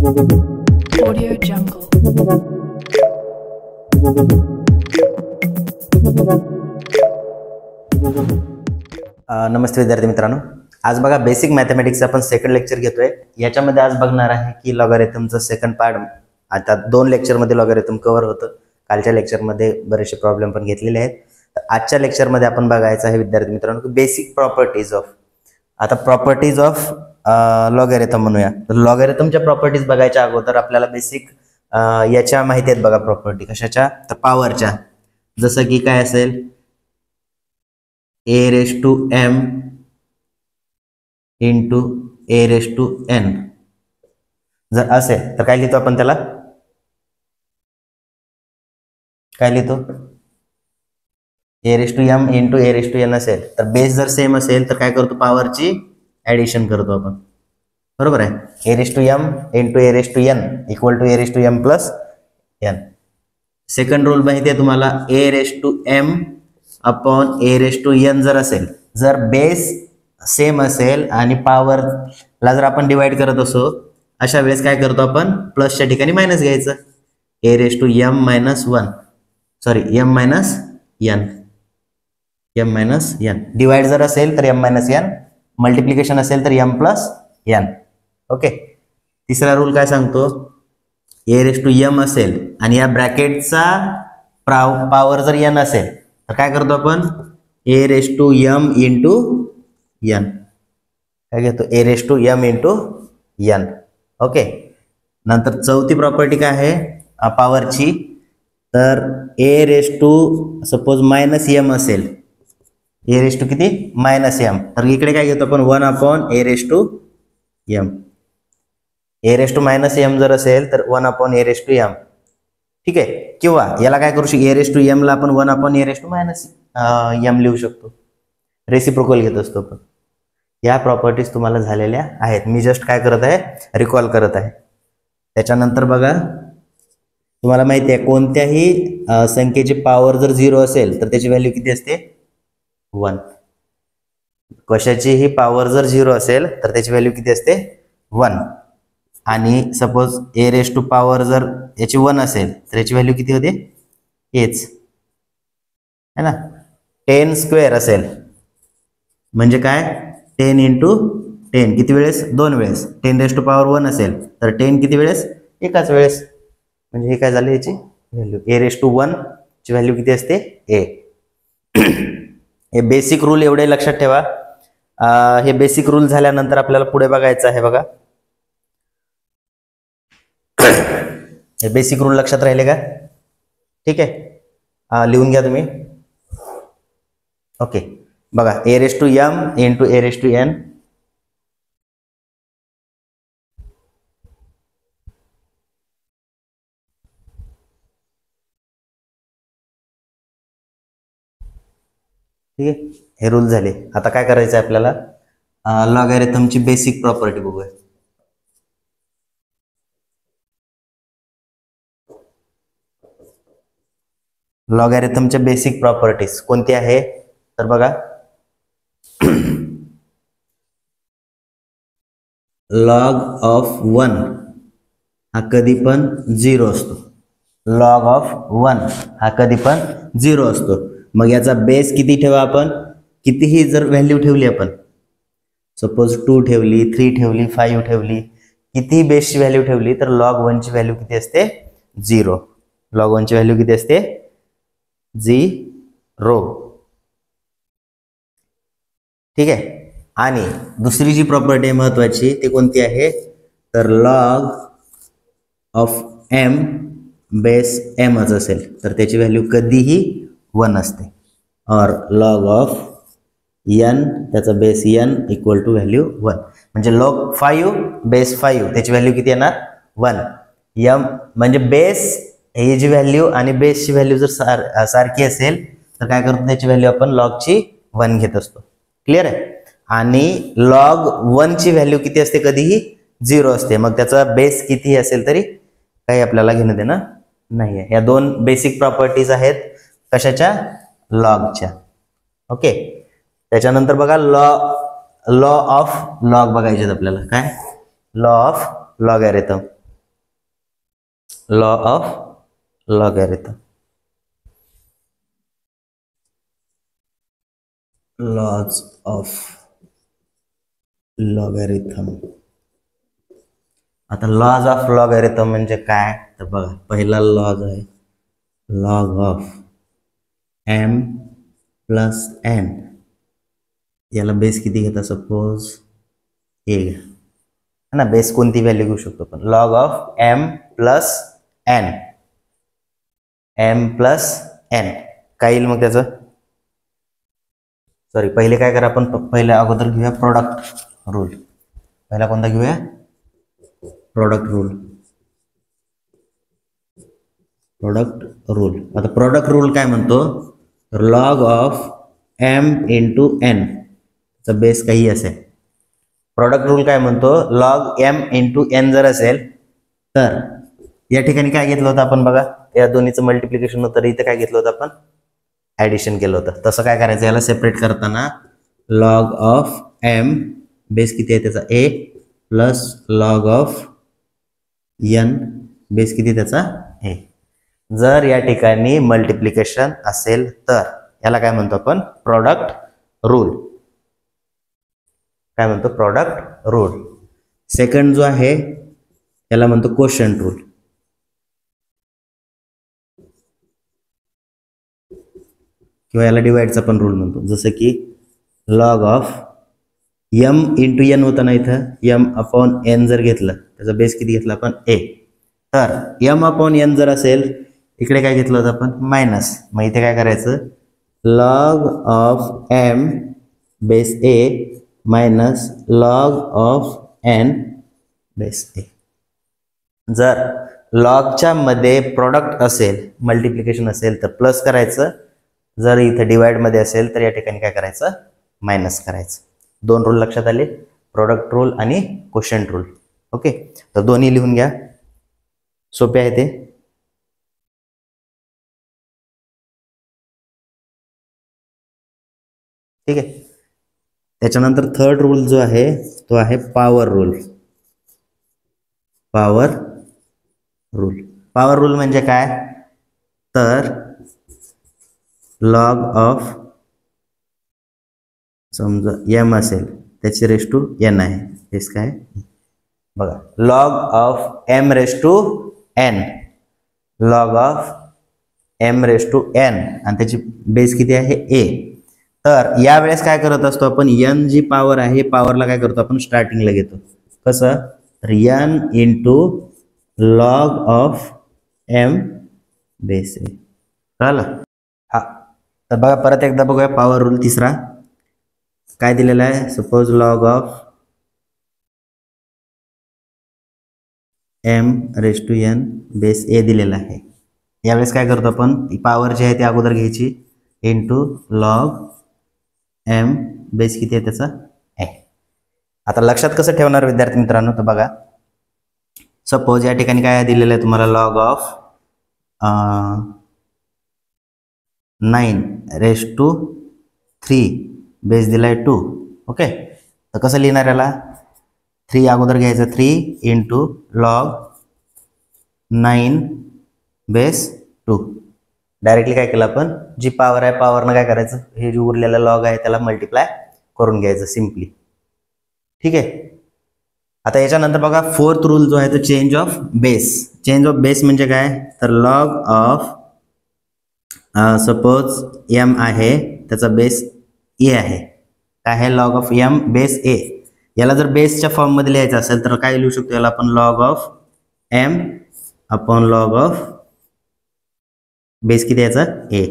Audio Jungle. नमस्ते विद्यार्थी मित्रांनो, आज बघा बेसिक मॅथमॅटिक्स आपण सेकंड लेक्चर घेतोय. याच्यामध्ये आज बघणार आहे की लॉगॅरिथमचं सेकंड पार्ट. आता 2 लेक्चरमध्ये लॉगॅरिथम कव्हर होतं. कालच्या लेक्चरमध्ये बरेचसे प्रॉब्लेम पण घेतलेले आहेत. तर आजच्या लेक्चरमध्ये आपण बघायचं आहे विद्यार्थी मित्रांनो बेसिक प्रॉपर्टीज ऑफ. आता प्रॉपर्टीज ऑफ लॉगॅरिथम म्हणूया. तर लॉगॅरिथमच्या प्रॉपर्टीज बघायच्या अगोदर आपल्याला बेसिक याच्या माहिती आहेत बघा. प्रॉपर्टी कशाच्या? तर पॉवरच्या. जसं की काय असेल, a raised to m into a raised to n जर असेल तर काय लिहितो आपण त्याला? काय लिहितो? a raised to m into a raised to n असेल तर बेस जर सेम असेल तर काय करतो? पॉवरची ऍडिशन करतो आपण. बरोबर आहे. a raised to m into a raised to n equal to a raised to m plus n. Second rule माहिती आहे तुम्हाला, a raised to m upon a raised to n जर असेल, जर बेस सेम असेल आणि पॉवरला जर आपण डिवाइड करत असो, अशा वेळेस काय करतो आपण? प्लसच्या ठिकाणी मायनस घ्यायचं. a raised to m minus 1 sorry m minus n. m minus n divide जर असेल तर m minus n, मल्टिप्लिकेशन असेल तर m प्लस n. ओके. तिसरा रूल काय सांगतो? a raised to m असेल आणि या ब्रॅकेटचा पॉवर जर n असेल तर काय करतो आपण? a raised to m into n. काय घेतो? a raised to m into n. Okay. नंतर चौथी प्रॉपर्टी काय आहे पॉवरची? तर a raised to suppose minus m असेल, a raised to किती? Minus m. तर इकडे काय घेतो आपण? 1 upon a raised to m. a raised to minus m जर असेल तर 1 upon a raised to m. ठीक आहे. किंवा याला काय करू शकतो? a raised to m ला आपण 1 upon a raised to minus m लिहू शकतो. रेसिप्रोकल घेत असतो आपण. या प्रॉपर्टीज तुम्हाला झालेल्या आहेत. मी जस्ट काय करत आहे? रिकॉल करत आहे. त्याच्यानंतर बघा, तुम्हाला माहिती आहे कोणत्याही संख्येची पॉवर जर 0 असेल तर त्याची व्हॅल्यू किती असते? 1. कशाचीही पॉवर जर 0 असेल तर त्याची व्हॅल्यू किती असते? 1. आणि suppose a raised to power जर याची 1 असेल तर याची व्हॅल्यू किती होते? हेच है ना. 10 स्क्वेअर असेल म्हणजे काय? 10 इंटू 10 किती वेळेस? 2 वेळेस. 10 raised to पॉवर 1 असेल तर 10 किती वेळेस? एकाच वेळेस. म्हणजे हे काय झालं? याची व्हॅल्यू a raised to 1 ची व्हॅल्यू किती असते? a. हे बेसिक रूल एवढे लक्षात ठेवा. हे बेसिक रूल झाल्यानंतर आपल्याला पुढे बघायचं आहे बघा. हे बेसिक रूल लक्षात राहिले का? ठीक आहे. लिहून घ्या तुम्ही. ओके. बघा, a raised to m into a raised to n. ठीक आहे. हे रूल झाले. आता काय करायचं आहे आपल्याला? लॉगॅरिथमची बेसिक प्रॉपर्टी बघूया. लॉगॅरिथमच्या बेसिक प्रॉपर्टीज कोणती आहे? तर बघा, लॉग ऑफ 1 हा कधी पण 0 असतो. लॉग ऑफ 1 हा कधी पण 0 असतो. मग याचा बेस किती ठेवा आपण? कितीही जर व्हॅल्यू ठेवली आपण, सपोज 2 ठेवली, 3 ठेवली, 5 ठेवली, कितीही बेसची व्हॅल्यू ठेवली तर लॉग 1 ची व्हॅल्यू किती असते? 0. लॉग 1 ची व्हॅल्यू किती असते? 0. ठीक आहे. आणि दुसरी जी प्रॉपर्टी आहे महत्वाची ती कोणती आहे? तर लॉग ऑफ m बेस mच असेल तर त्याची व्हॅल्यू कधीही 1 असते. और लॉग ऑफ n त्याचा base n equal to value 1. म्हणजे लॉग 5 बेस 5 त्याची व्हॅल्यू किती येणार? 1. m म्हणजे बेस ही जी व्हॅल्यू आणि बेसची व्हॅल्यू जर सारखी असेल तर काय करतो? त्याची व्हॅल्यू आपण लॉगची 1 घेत असतो. क्लिअर आहे. आणि लॉग 1 ची व्हॅल्यू किती असते? कधीही 0 असते. मग त्याचा बेस कितीही असेल तरी काही आपल्याला घेणं देणं नाही आहे. या 2 बेसिक प्रॉपर्टीज आहेत. कशाच्या? लॉगच्या. ओके. त्याच्यानंतर बघा, लॉ ऑफ लॉग बघायचे आपल्याला. काय? Law of logarithm. Law of logarithm. Laws of logarithm. आता लॉज ऑफ लॉगॅरिथम म्हणजे काय तर बघा, पहिला लॉज आहे log of m plus n. याला बेस किती घेता, सपोज ए घ्या ना, बेस कोणती व्हॅल्यू घेऊ शकतो पण log of m plus n. m plus n काय येईल मग त्याचं, सॉरी पहिले काय करा आपण, पहिले अगोदर घेऊया प्रोडक्ट रूल. पहिला कोणता घेऊया, प्रोडक्ट रूल. Product rule. आता प्रोडक्ट रूल काय म्हणतो, log of m into n चा बेस काही असेल. प्रोडक्ट रूल काय म्हणतो, लॉग m इंटू n जर असेल तर या ठिकाणी काय घेतलं होतं आपण बघा, या दोन्हीचं मल्टिप्लिकेशन होतं, इथे काय घेतलं होतं आपण, ऍडिशन केलं होतं. तसं काय करायचं, याला सेपरेट करताना लॉग ऑफ m बेस किती आहे त्याचा a plus log of n base किती त्याचा a. जर या ठिकाणी मल्टिप्लिकेशन असेल तर याला काय म्हणतो आपण, प्रोडक्ट रूल. काय म्हणतो, प्रोडक्ट रूल. सेकंड जो आहे याला म्हणतो कोशंट रूल. किंवा याला डिवाइडचा पण रूल म्हणतो. जसं की log of m into n होता ना, इथं m अपॉन n जर घेतलं, त्याचा बेस किती घेतला आपण a. तर m अपॉन n जर असेल, इकडे काय घेतलं होतं आपण, मायनस. मग इथे काय करायचं, log of m base a minus log of n base a. जर लॉगच्या मध्ये प्रोडक्ट असेल, मल्टिप्लिकेशन असेल तर प्लस करायचं, जर इथे डिवाइड मध्ये असेल तर या ठिकाणी काय करायचं, मायनस करायचं. दोन रूल लक्षात आले, प्रोडक्ट रूल आणि कोशंट रूल. ओके, तर दोन्ही लिहून घ्या, सोपे आहे ते. ठीक आहे. त्याच्यानंतर थर्ड रूल जो आहे तो आहे power rule. Power rule. Power rule म्हणजे काय तर लॉग ऑफ, समजा m असेल त्याची रेस टू n आहे, हेच काय बघा, log of m raise to n, log of m raise to n आणि त्याची बेस किती आहे a. तर यावेळेस काय करत असतो आपण, n जी पॉवर आहे पॉवरला काय करतो आपण स्टार्टिंगला घेतो. कसं तर n into log of m base a. कळलं. हा, तर बघा परत एकदा बघूया पॉवर रूल तिसरा काय दिलेला आहे. Suppose log of m raise to n base a दिलेला आहे. यावेळेस काय करतो आपण, पॉवर जी आहे ती अगोदर घ्यायची इंटू लॉग m बेस किती आहे त्याचा a. आता लक्षात कसं ठेवणार विद्यार्थी मित्रांनो, तर बघा सपोज या ठिकाणी काय दिलेलं आहे तुम्हाला, log of 9 raise to 3 base दिलाय 2. ओके, तर कसं लिहिणार याला, 3 अगोदर घ्यायचं, 3 इंटू लॉग 9 बेस 2. डायरेक्टली काय केलं आपण, जी पॉवर आहे पॉवरनं काय करायचं, हे जे उरलेला लॉग आहे त्याला मल्टिप्लाय करून घ्यायचं सिम्पली. ठीक आहे. आता याच्यानंतर बघा फोर्थ रूल जो आहे तो change of base. Change of base म्हणजे काय तर लॉग ऑफ सपोज m आहे त्याचा बेस a आहे. काय आहे, log of m base a. याला जर बेसच्या फॉर्म मध्ये लिहायचं असेल तर काय लिहू शकतो, याला आपण log of m upon log of base किती याचा a,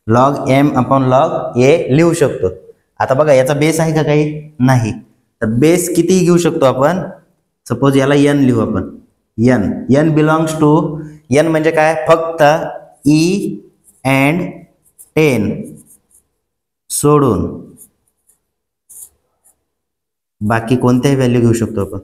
log m upon log a लिहू शकतो. आता बघा याचा बेस आहे का काही नाही, तर बेस किती घेऊ शकतो आपण. सपोज याला n लिहू आपण, n बिलॉंग्स टू, n म्हणजे काय फक्त e and 10 सोडून बाकी कोणत्याही व्हॅल्यू घेऊ शकतो आपण.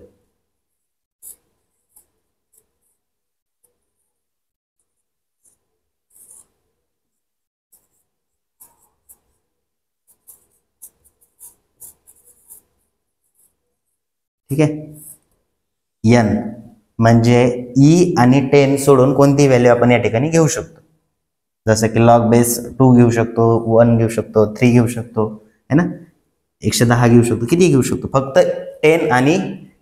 ठीक आहे, n म्हणजे ई आणि 10 सोडून कोणतीही व्हॅल्यू आपण या ठिकाणी घेऊ शकतो. जसं की लॉग बेस 2 घेऊ शकतो, 1 घेऊ शकतो, 3 घेऊ शकतो, है ना, 110 घेऊ शकतो, किती घेऊ शकतो. फक्त 10 आणि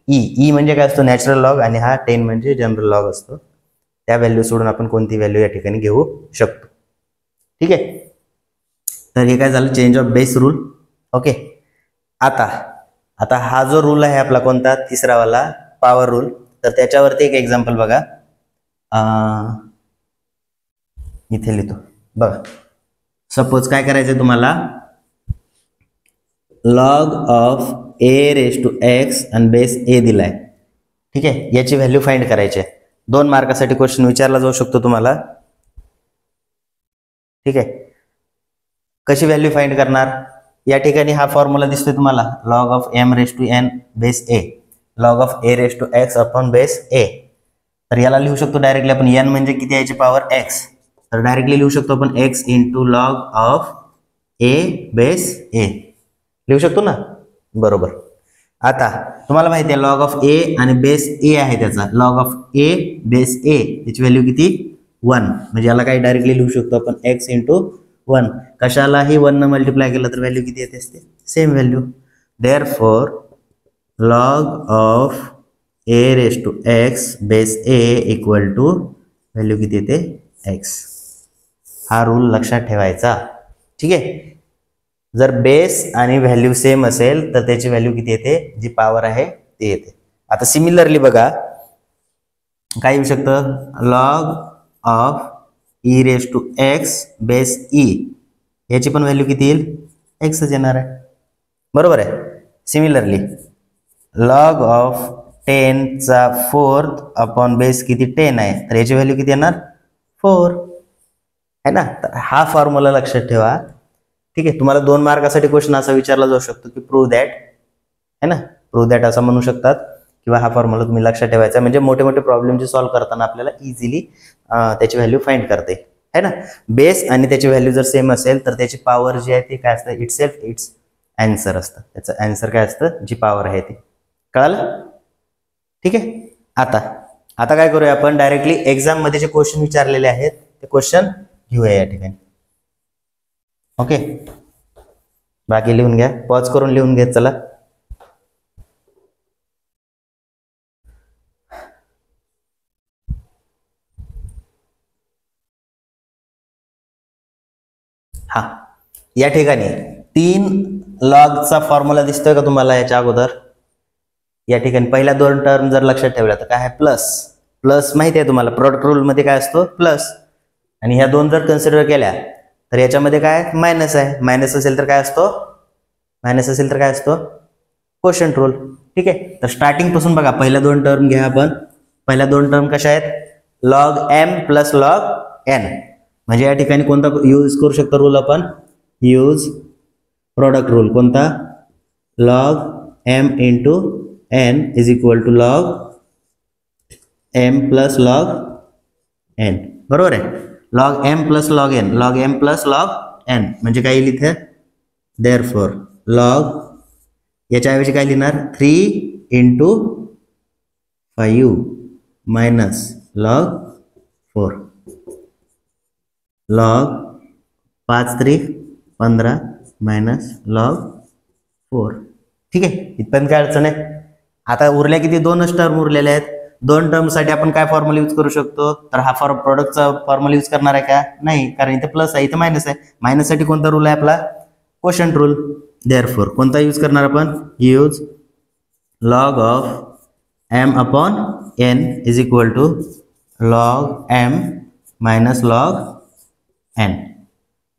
ई म्हणजे काय असतो, नॅचरल लॉग, आणि हा 10 म्हणजे जनरल लॉग असतो. त्या व्हॅल्यू सोडून आपण कोणती व्हॅल्यू या ठिकाणी घेऊ शकतो. ठीक आहे. तर हे काय झालं, change of base rule. Okay. आता हा जो रूल आहे आपला कोणता, तिसरावाला पॉवर रूल, तर त्याच्यावरती एक एक्झाम्पल बघा. इथे लिहितो बघा. सपोज काय करायचं तुम्हाला, log of A raise to x आणि बेस ए दिलाय. ठीक आहे. याची व्हॅल्यू फाइंड करायची आहे. 2 मार्कासाठी क्वेश्चन विचारला जाऊ शकतो तुम्हाला. ठीक आहे. कशी व्हॅल्यू फाइंड करणार, या ठिकाणी हा फॉर्म्युला दिसतोय तुम्हाला, log of M raise to N base A, log of A raise to X upon base A. तर याला लिहू शकतो डायरेक्टली आपण, एन म्हणजे किती याची पॉवर एक्स, तर डायरेक्टली लिहू शकतो आपण X into log of A base A, लिहू शकतो ना. बरोबर. आता तुम्हाला माहिती आहे लॉग ऑफ ए आणि बेस ए आहे त्याचा, लॉग ऑफ ए बेस ए याची व्हॅल्यू किती, 1. म्हणजे याला काही डायरेक्टली लिहू शकतो आपण एक्स इंटू 1. कशालाही 1 न मल्टिप्लाय केलं तर व्हॅल्यू किती येते असते, same value. Therefore log of A raise to x base a equal to value किती येते, एक्स. हा रूल लक्षात ठेवायचा. ठीक आहे. जर बेस आणि व्हॅल्यू सेम असेल तर त्याची व्हॅल्यू किती येते, जी पॉवर आहे ते येते. आता सिमिलरली बघा काय येऊ शकतं, log of e raise to x base e, याची पण व्हॅल्यू किती येईल, एक्सच येणार आहे. बरोबर आहे. सिमिलरली लॉग ऑफ 10चा 4th अपॉन बेस किती 10 आहे, तर याची व्हॅल्यू किती येणार, 4 आहे ना. तर हा फॉर्म्युला लक्षात ठेवा. ठीक आहे. तुम्हाला 2 मार्कासाठी क्वेश्चन असा विचारला जाऊ शकतो की प्रूव्ह दॅट, है ना, प्रूव्ह दॅट असं म्हणू शकतात, किंवा हा फॉर्म्युला तुम्ही लक्षात ठेवायचा. म्हणजे मोठे मोठे प्रॉब्लेम जे सॉल्व्ह करताना आपल्याला इझिली त्याची व्हॅल्यू फाइंड करते, है ना. बेस आणि त्याची व्हॅल्यू जर सेम असेल तर त्याची पॉवर जी आहे ती काय असतं, इट्स आन्सर असतं. त्याचं आन्सर काय असतं, जी पॉवर आहे ती. कळालं. ठीक आहे. आता काय करूया आपण, डायरेक्टली एक्झाम मध्ये जे क्वेश्चन विचारलेले आहेत ते क्वेश्चन घेऊया या ठिकाणी. ओके. बाकी लिहून घ्या, पॉज करून लिहून घ्या. चला हा, या ठिकाणी 3 लॉगचा फॉर्म्युला दिसतोय का तुम्हाला याच्या अगोदर. या ठिकाणी पहिल्या 2 टर्म जर लक्षात ठेवल्या तर काय आहे, प्लस माहिती आहे तुम्हाला, प्रोडक्ट रूल मध्ये काय असतो, प्लस. आणि ह्या 2 जर कन्सिडर केल्या तर याच्यामध्ये काय मायनस आहे, मायनस असेल तर काय असतो, क्वोशंट रूल. ठीक आहे. तर स्टार्टिंग पासून बघा, पहिल्या 2 टर्म घ्या आपण. पहिल्या 2 टर्म कशा आहेत, log m plus log n. म्हणजे या ठिकाणी कोणता यूज करू शकतो रूल आपण, यूज प्रोडक्ट रूल. कोणता, log m into n is equal to log m plus log n. बरोबर आहे. Log m plus log n, log m plus log n म्हणजे काय येईल इथे, देअरफॉर लॉग, याच्याऐवजी काय लिहिणार, 3 into 5 minus log 4, log 5 3 15 minus log 4. ठीक आहे. इथपर्यंत काय अडचण आहे. आता उरल्या किती, 2च टर्म उरलेले आहेत. 2 टर्म साठी आपण काय फॉर्म्युला यूज करू शकतो, तर हा प्रोडक्टचा फॉर्म्युला यूज करणार आहे का, नाही, कारण इथे प्लस आहे, इथे मायनस आहे. मायनस साठी कोणता रूल आहे आपला, क्वोशंट रूल. देअरफॉर कोणता यूज करणार आपण, use log of m upon n is equal to log M minus log n.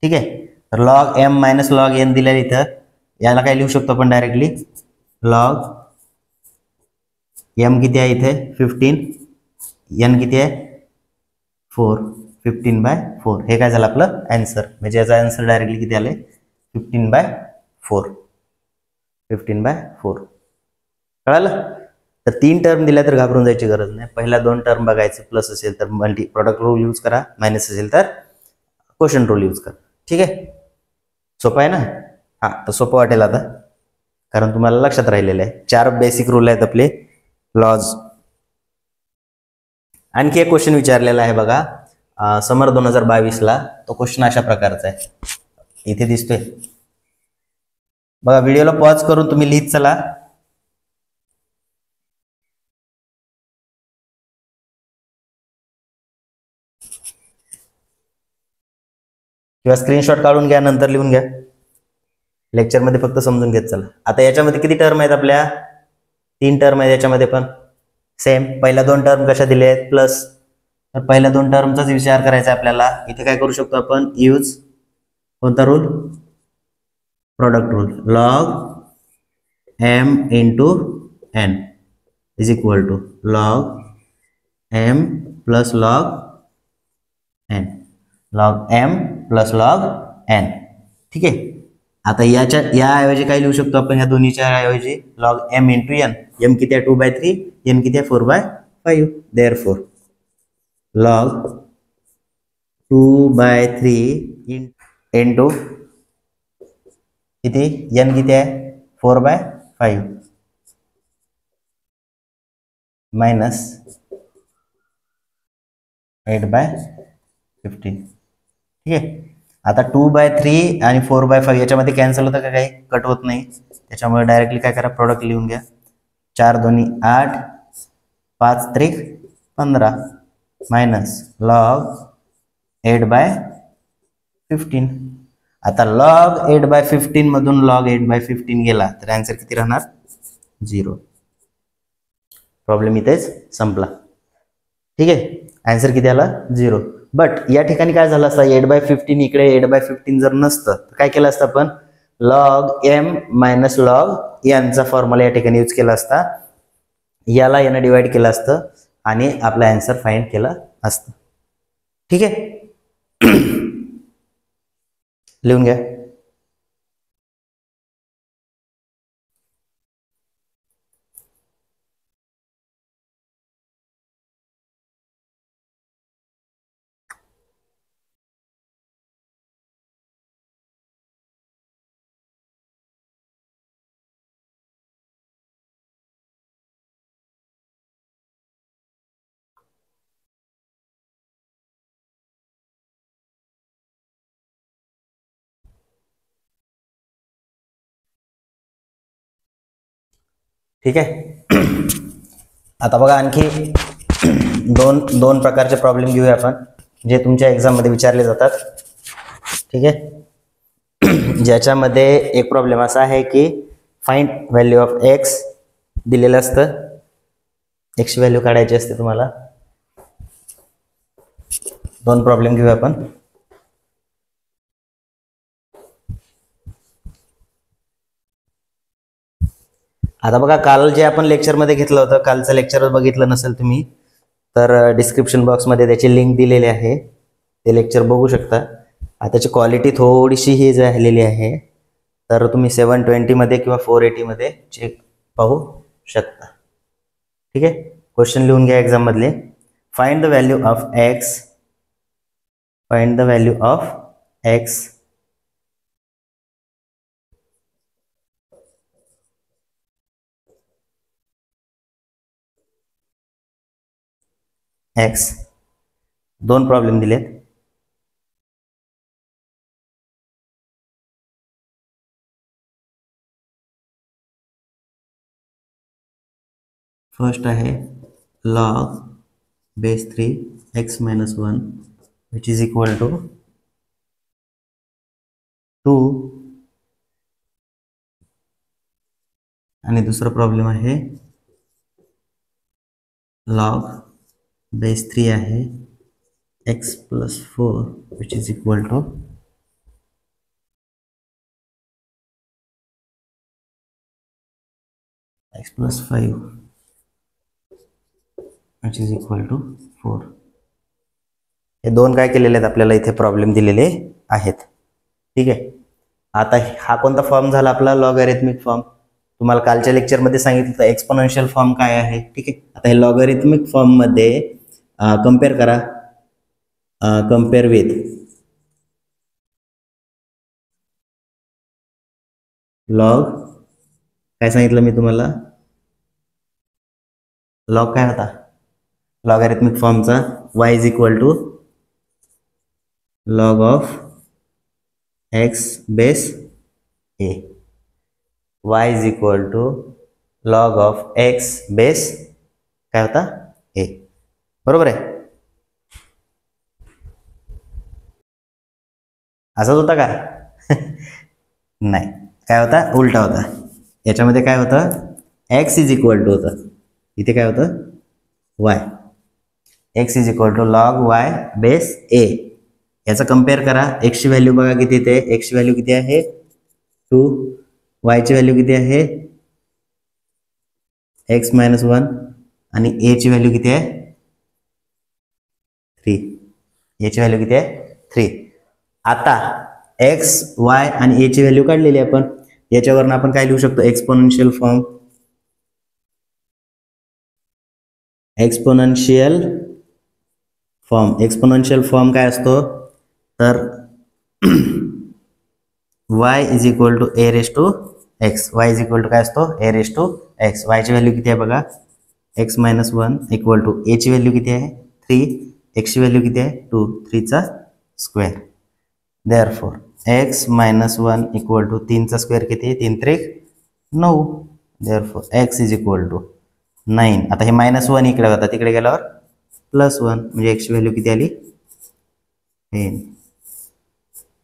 ठीक आहे. तर log M minus log n दिल्या इथं, याला काय लिहू शकतो आपण डायरेक्टली, लॉग एम किती आहे इथे 15, एन किती आहे 4, 15/4. हे काय झालं आपलं आन्सर. म्हणजे याचा आन्सर डायरेक्टली किती आले, 15/4. 15/4. कळालं. तर 3 टर्म दिल्या तर घाबरून जायची गरज नाही. पहिल्या 2 टर्म बघायचं, प्लस असेल तर प्रोडक्ट रूल यूज करा, मायनस असेल तर क्वोशंट रूल यूज करा. ठीक आहे. सोपं आहे ना. हा, तर सोपं वाटेल आता, कारण तुम्हाला लक्षात राहिलेलं आहे. 4 बेसिक रूल आहेत आपले लॉज आणखी एक क्वेश्चन विचारलेला आहे बघा, समर 2022ला. तो क्वेश्चन अशा प्रकारचा आहे, इथे दिसतोय बघा. व्हिडिओला पॉज करून तुम्ही लिहित चला. किंवा स्क्रीनशॉट काढून घ्या, नंतर लिहून घ्या. लेक्चरमध्ये फक्त समजून घेत चला. आता याच्यामध्ये किती टर्म आहेत आपल्या? 3 टर्म आहेत याच्यामध्ये पण. सेम पहिल्या 2 टर्म कशा दिल्या आहेत? प्लस. तर पहिल्या 2 टर्मचाच विचार करायचा आपल्याला. इथे काय करू शकतो आपण? यूज कोणता rule? Product rule. Log m into n is equal to log m plus log n. Log m plus log n. ठीक आहे. आता याऐवजी काय लिहू शकतो आपण? ह्या दोन्हीच्या ऐवजी log m into n. M किती आहे? 2/3. एन किती आहे? 4/5. देअरफॉर लॉग 2/3 इंटू किती? एन किती आहे? 4/5 मायनस 8/15. ठीक आहे. आता 2/3 आणि 4/5 याच्यामध्ये कॅन्सल होतं का? काही कट होत नाही. त्याच्यामुळे डायरेक्टली काय करा? प्रोडक्ट लिहून घ्या. 4 दोन्ही 8, 5 त्रिक 15 मायनस लॉग 8/15. आता लॉग 8/15 मधून लॉग 8/15 गेला तर आन्सर किती राहणार? 0. प्रॉब्लेम इथेच संपला. ठीक आहे. आन्सर किती आला? 0. बट या ठिकाणी काय झालं असतं? 8/15 इकडे 8/15 जर नसतं तर काय केलं असतं आपण? लॉग एम मायनस लॉग एनचा फॉर्म्युला या ठिकाणी यूज केला असता. याला यानं डिवाइड केलं असतं आणि आपला आन्सर फाइंड केला असतं. ठीक आहे. लिहून घ्या. ठीक आहे. आता बघा आणखी दोन प्रकारचे प्रॉब्लेम घेऊया आपण, जे तुमच्या एक्झाम मध्ये विचारले जातात. ठीक आहे. ज्याच्यामध्ये एक प्रॉब्लेम असा आहे की फाइंड व्हॅल्यू ऑफ एक्स दिलेलं असतं. एक्स व्हॅल्यू काढायची असते तुम्हाला. 2 प्रॉब्लेम घेऊया आपण. आता बघा, काल जे आपण लेक्चरमध्ये घेतलं होतं, कालचं लेक्चर बघितलं नसेल तुम्ही तर डिस्क्रिप्शन बॉक्समध्ये त्याची लिंक दिलेली आहे. ते लेक्चर बघू शकता. त्याची क्वालिटी थोडीशी ही झालेली आहे, तर तुम्ही 720 मध्ये किंवा 480 मध्ये चेक पाहू शकता. ठीक आहे. क्वेश्चन लिहून घ्या एक्झाम मधले. Find the value of x. Find the value of x x. 2 problem दिलेत. फर्स्ट आहे log base 3 x minus 1 which is equal to 2. आणि दुसरा प्रॉब्लेम आहे log base 3 आहे x plus 4 which is equal to x plus 5 which is equal to 4. हे 2 काय केलेले आहेत आपल्याला इथे प्रॉब्लेम दिलेले आहेत. ठीक आहे. आता हा कोणता फॉर्म झाला आपला? Logarithmic form. तुम्हाला कालच्या लेक्चरमध्ये सांगितलं होतं एक्सपोनेन्शियल फॉर्म काय आहे. ठीक आहे. आता हे लॉगॅरिथमिक फॉर्म मध्ये कम्पेअर करा. Compare with log. काय सांगितलं मी तुम्हाला? लॉग काय होता? लॉगॅरिथमिक फॉर्मचा y is equal to log of x base a, y is equal to log of x base काय होता a, बरोबर आहे. असाच होता का? नाही, काय होता, उलटा होता. याच्यामध्ये काय होतं, x इज इक्वल टू होतं, इथे काय होतं y, x is equal to log y base a. याचा कम्पेअर करा. x ची व्हॅल्यू बघा किती येते, x ची व्हॅल्यू किती आहे 2, y ची व्हॅल्यू किती आहे x मायनस 1 आणि a ची व्हॅल्यू किती आहे 3. a ची व्हॅल्यू किती आहे 3. आता x, y आणि a ची व्हॅल्यू काढलेली आपण. याच्यावरून आपण काय लिहू शकतो, एक्सपोनेन्शियल फॉर्म. एक्सपोनेन्शियल फॉर्म काय असतो तर y is equal to a raise to x. y is equal to काय असतो a raise to x. y ची व्हॅल्यू किती आहे बघा x minus 1 equal to a ची व्हॅल्यू किती आहे 3, x ची व्हॅल्यू किती आहे 2, 3 चा square. Therefore x minus 1 equal to 3 चा स्क्वेअर किती, 3 त्रिक 9. Therefore x is equal to 9. आता हे मायनस 1 इकडे होता, तिकडे गेल्यावर प्लस 1 म्हणजे x ची व्हॅल्यू किती आली 10.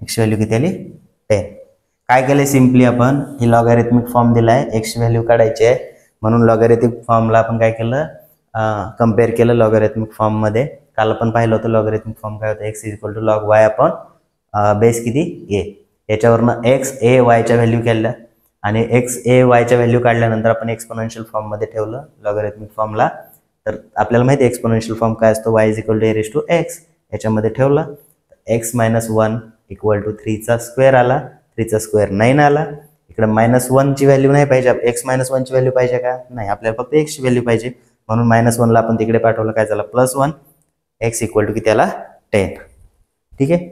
x ची व्हॅल्यू किती आली 10. काय केले, सिम्पली आपण ही लॉगॅरिथमिक फॉर्म दिलाय, x ची व्हॅल्यू काढायची आहे म्हणून लॉगॅरिथमिक फॉर्मला आपण काय केलं, कम्पेअर केलं लॉगॅरिथमिक फॉर्म मध्ये. काल आपण पाहिलं होतं लॉगॅरिथमिक फॉर्म काय होतं, x is equal to log y आपण बेस किती a. याच्यावरनं x a y च्या व्हॅल्यू केल्या आणि x a y च्या व्हॅल्यू काढल्यानंतर आपण एक्सपोनेन्शियल फॉर्म मध्ये ठेवलं लॉगॅरिथमिक फॉर्मला. तर आपल्याला माहिती आहे एक्सपोनेन्शियल फॉर्म काय असतो, y is equal to a raise to x. याच्यामध्ये ठेवलं x मायनस 1 इक्वल टू 3 चा स्क्वेअर आला, 3 चा स्क्वेअर 9 आला. इकडे मायनस 1 ची व्हॅल्यू नाही पाहिजे, x मायनस 1 ची व्हॅल्यू पाहिजे का, नाही, आपल्याला फक्त x ची व्हॅल्यू पाहिजे म्हणून मायनस 1 ला आपण तिकडे पाठवलं, काय झालं प्लस 1. x इक्वल टू किती आला 10. ठीक आहे.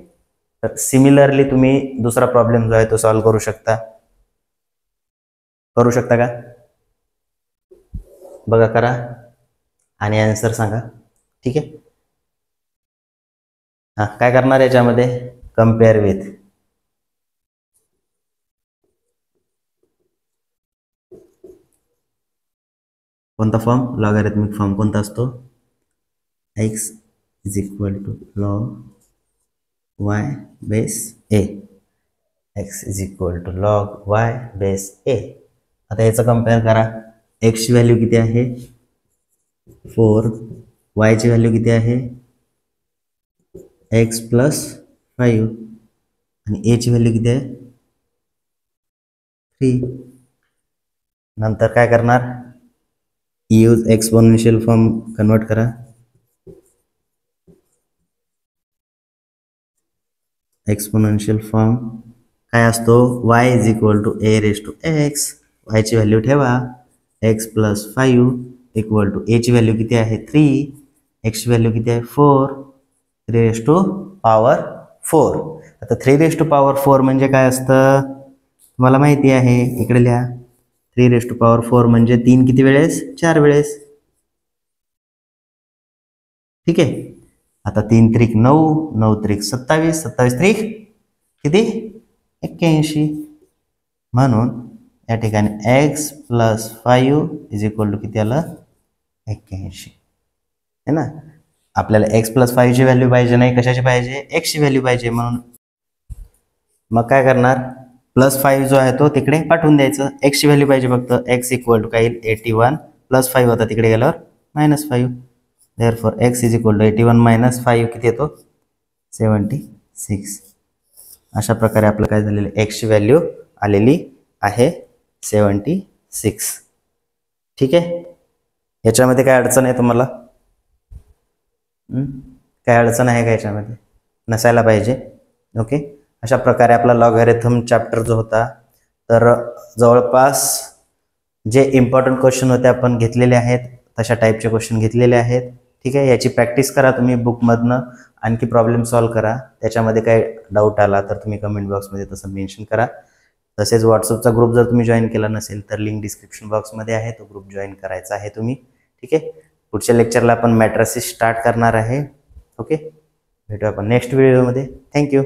तर सिमिलरली तुम्ही दुसरा प्रॉब्लेम जो आहे तो सॉल्व्ह करू शकता का, बघा करा आणि आन्सर सांगा. ठीक आहे. हा, काय करणार याच्यामध्ये, कम्पेअर विथ. कोणता फॉर्म, लॉगॅरिथमिक फॉर्म कोणता असतो, x is equal to log y base a. x is equal to log y base a. आता याचं कम्पेअर करा. x ची व्हॅल्यू किती आहे 4, y ची व्हॅल्यू किती आहे x प्लस 5 आणि a ची व्हॅल्यू किती आहे 3. नंतर काय करणार, यूज एक्सपोनेन्शियल फॉर्म कन्वर्ट करा. एक्सपोनेन्शियल फॉर्म काय असतो, y is equal to a raise to x. y ची व्हॅल्यू ठेवा x plus 5 equal to a ची व्हॅल्यू किती आहे 3, x ची व्हॅल्यू किती आहे 4, 3 रेस टू पॉवर 4. आता 3 रेस टू पॉवर 4 म्हणजे काय असतं तुम्हाला माहिती आहे, इकडे लिहा. 3 रेस टू पॉवर 4 म्हणजे 3 किती वेळेस, 4 वेळेस. ठीक आहे. आता 3 त्रिक 9, 9 त्रिक 27, 27 त्रिक किती 81. म्हणून या ठिकाणी x plus 5 is equal to किती आलं 81 है ना. आपल्याला x प्लस 5 ची व्हॅल्यू पाहिजे नाही, कशाची पाहिजे, x ची व्हॅल्यू पाहिजे. म्हणून मग काय करणार, प्लस 5 जो आहे तो तिकडे पाठवून द्यायचं, x ची व्हॅल्यू पाहिजे फक्त. x इक्वल टू काय येईल 81 प्लस 5 होता तिकडे गेल्यावर minus 5. Therefore x is equal to 81 minus 5 किती येतो 76. अशा प्रकारे आपलं काय झालेलं, x ची व्हॅल्यू आलेली आहे 76. ठीक आहे. याच्यामध्ये काय अडचण आहे तुम्हाला, काय अडचण आहे का याच्यामध्ये, नसायला पाहिजे. ओके. अशा प्रकारे आपला लॉगॅरिथम चॅप्टर जो होता, तर जवळपास जे इम्पॉर्टंट क्वेश्चन होते आपण घेतलेले आहेत, तशा टाईपचे क्वेश्चन घेतलेले आहेत. ठीक आहे. याची प्रॅक्टिस करा तुम्ही बुकमधनं, आणखी प्रॉब्लेम सॉल्व्ह करा. त्याच्यामध्ये काही डाऊट आला तर तुम्ही कमेंट बॉक्समध्ये तसं मेन्शन करा. तसेच व्हॉट्सअपचा ग्रुप जर तुम्ही जॉईन केला नसेल तर लिंक डिस्क्रिप्शन बॉक्समध्ये आहे, तो ग्रुप जॉईन करायचा आहे तुम्ही. ठीक आहे. पुढच्या लेक्चरला आपण मॅट्रिसेस स्टार्ट करणार आहे. ओके, भेटू आपण नेक्स्ट व्हिडिओमध्ये. थँक्यू.